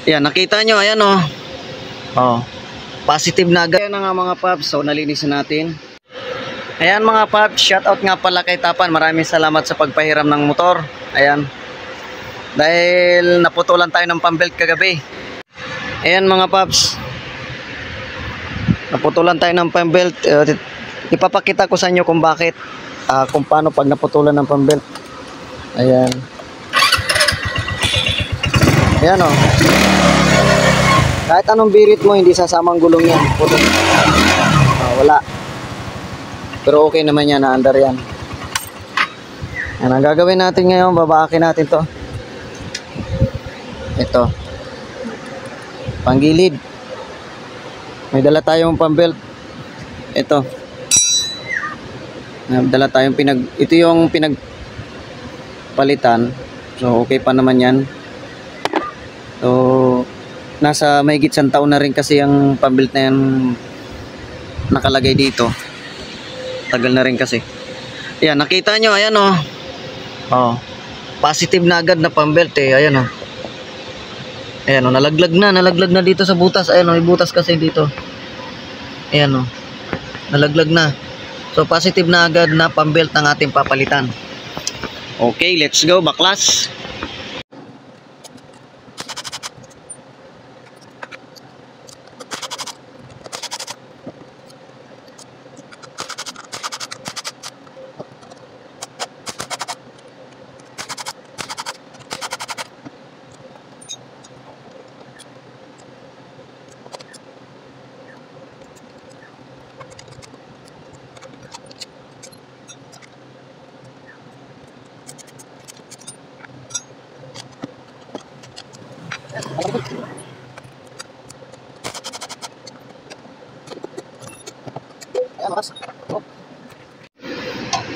Yan, nakita nyo, ayan o. Oh, positive na agad. Ayan na nga mga paps, so nalinisan natin. Ayan mga paps, shoutout nga pala kay Tapan. Maraming salamat sa pagpahiram ng motor. Ayan. Dahil naputulan tayo ng pambelt kagabi. Ayan mga paps. Naputulan tayo ng pambelt. Ipapakita ko sa inyo kung bakit. Kung paano pag naputulan ng pambelt. Ayan. Ayan o. Kahit anong birit mo, hindi sasamang gulong yan. Putol. Wala. Pero okay naman yan, naandar yan. Yan ang gagawin natin ngayon, babaakin natin to. Ito. Panggilid. May dala tayong pambelt. Ito. Dala tayong ito yung pinagpalitan. So okay pa naman yan. So nasa mahigit isang taon na rin kasi yung pambelt na yan nakalagay dito. Tagal na rin kasi. Ayan, nakita nyo, ayan o. Oh, positive na agad na pambelt eh. Ayan o. Ayan o, nalaglag na dito sa butas. Ayan o, ibutas kasi dito. Ayan o, nalaglag na. So positive na agad na pambelt ng ating papalitan. Okay, let's go baklas.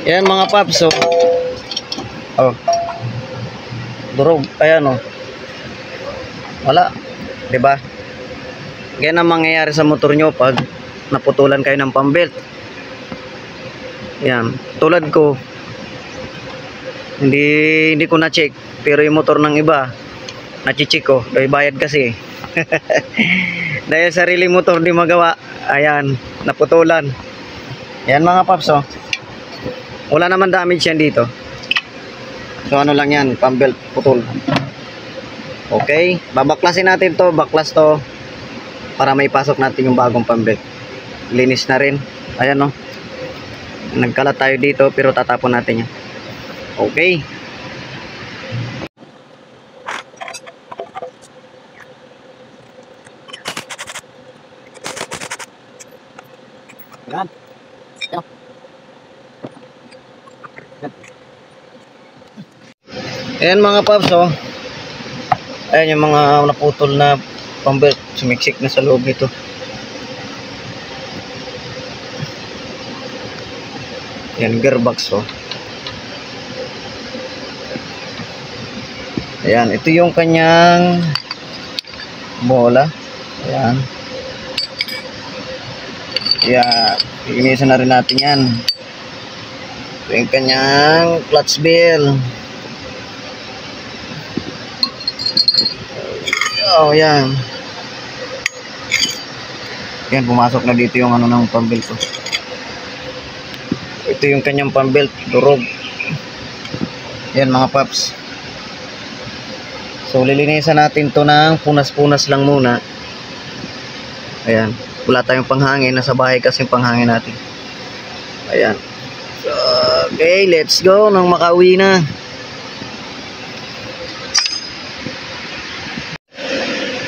Ayan mga paps, so durog, ayan o. Wala, diba? Ganyan ang mangyayari sa motor nyo pag naputulan kayo ng pambelt. Ayan, tulad ko, hindi ko na-check, pero yung motor ng iba na-check ko, dahil bayad kasi. Dahil sarili motor di magawa, ayan, naputulan. Ayan mga paps, oh. Wala naman damage yan dito. So ano lang yan, pambelt putol. Okay, babaklasin natin to, baklas to para may pasok natin yung bagong pambelt. Linis na rin. Ayan o. Nagkalat tayo dito pero tatapon natin yan. Okay. Yan. Ayan mga paps, oh. Ayan yung mga naputol na pambelt, sumiksik na sa loob nito. Ayan, gearbox, oh. Ayan, ito yung kanyang bola. Ayan. Ayan, iinisan na rin natin yan. Ito yung kanyang clutch bell. Oh, yan. Yan, pumasok na dito yung ano ng pambelt ko. Ito yung kanyang pambelt, durog. Yan mga paps. So lilinisan natin to ng punas-punas lang muna. Ayan, wala tayong panghangin, nasa bahay kasi yung panghangin natin. Ayan. So, okay, let's go nang makauwi na.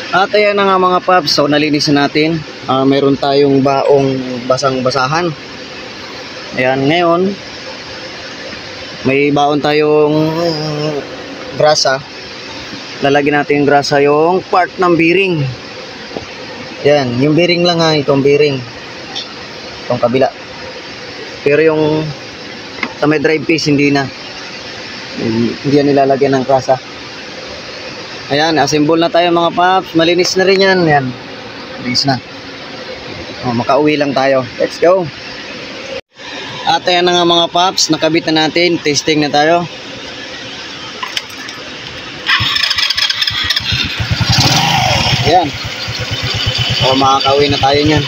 At ayan na nga mga paps, so nalinisan natin. Mayroon tayong baong basang-basahan. Ayan, ngayon may baon tayong grasa. Lalagyan natin yung grasa yung part ng bearing. Ayan, yung bearing lang ha, itong bearing. Itong kabila. Pero yung sa may drive piece hindi na. Hindi yan nilalagyan ng grasa. Ayan, assemble na tayo mga paps. Malinis na rin yan. Ayan, malinis na. Makauwi lang tayo. Let's go. At ayan na nga mga paps, nakabit na natin. Testing na tayo. Yan. O, makakauwi na tayo niyan.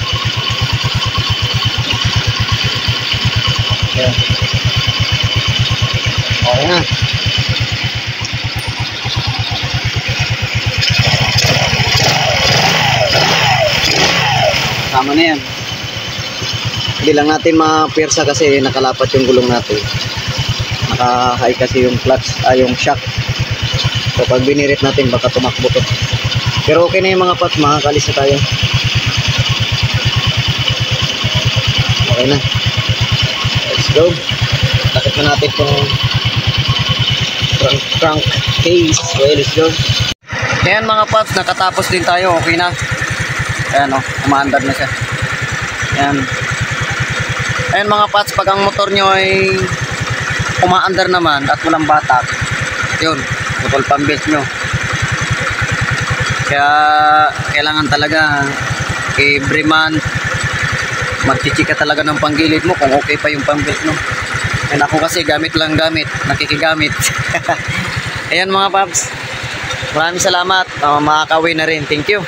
Yan. Okay na. Tama na yan. Hindi lang natin mapirsa kasi nakalapat yung gulong natin. Naka-high kasi yung clutch, yung shock. So pag binirit natin baka tumakbo to. Pero okay na yung mga pads, makakalis na tayo. Okay na. Let's go. Takip na natin itong crank case. Okay, let's go. Ayan mga pads, nakatapos din tayo. Okay na. Ayan o, umaandar na siya. Ayan. Ayan mga pads, pag ang motor nyo ay umaandar naman at walang batak, yun, putol pambelt nyo. Kaya kailangan talaga every month magchichika talaga ng panggilid mo kung okay pa yung pambelt mo. Ayan, ako kasi gamit lang gamit, nakikigamit. Ayan mga paps, maraming salamat. Makakawin na rin, thank you.